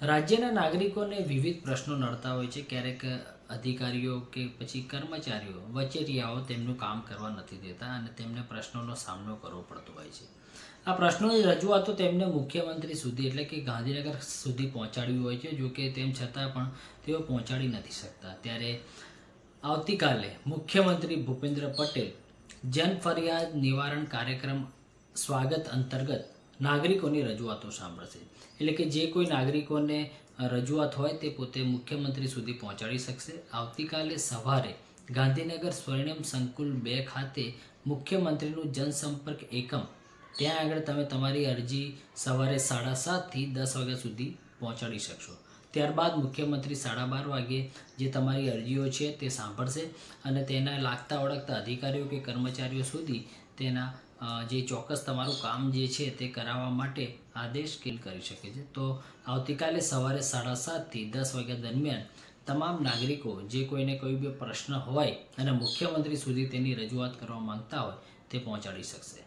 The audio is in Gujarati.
રાજ્યના નાગરિકોને વિવિધ પ્રશ્નો નડતા હોય છે. ક્યારેક અધિકારીઓ કે પછી કર્મચારીઓ વચેટિયાઓ તેમનું કામ કરવા નથી દેતા અને તેમને પ્રશ્નોનો સામનો કરવો પડતો હોય છે. આ પ્રશ્નોની રજૂઆતો તેમને મુખ્યમંત્રી સુધી એટલે કે ગાંધીનગર સુધી પહોંચાડવી હોય છે. જો કે તેમ છતાં પણ તેઓ પહોંચાડી નથી શકતા. ત્યારે આવતીકાલે મુખ્યમંત્રી ભૂપેન્દ્ર પટેલ જન ફરિયાદ નિવારણ કાર્યક્રમ સ્વાગત અંતર્ગત નાગરિકોની રજૂઆતો સાંભળશે. એટલે કે જે કોઈ નાગરિકોને રજૂઆત હોય તે પોતે મુખ્યમંત્રી સુધી પહોંચાડી શકશે. આવતીકાલે સવારે ગાંધીનગર સ્વર્ણિમ સંકુલ 2 ખાતે મુખ્યમંત્રીનું જનસંપર્ક એકમ, ત્યાં આગળ તમે તમારી અરજી સવારે 7:30 થી 10 વાગ્યા સુધી પહોંચાડી શકશો. ત્યારબાદ મુખ્યમંત્રી 12:30 વાગે જે તમારી અરજીઓ છે તે સાંભળશે અને તેના લાગતા વળગતા અધિકારીઓ કે કર્મચારીઓ સુધી તેના જે ચોક્કસ તમારું કામ જે છે તે કરાવવા માટે આદેશ કરી શકે છે. તો આવતીકાલે સવારે 7:30 થી 10 વાગ્યા દરમિયાન તમામ નાગરિકો જે કોઈને કોઈ બી પ્રશ્ન હોય અને મુખ્યમંત્રી સુધી તેની રજૂઆત કરવા માંગતા હોય તે પહોંચાડી શકશે.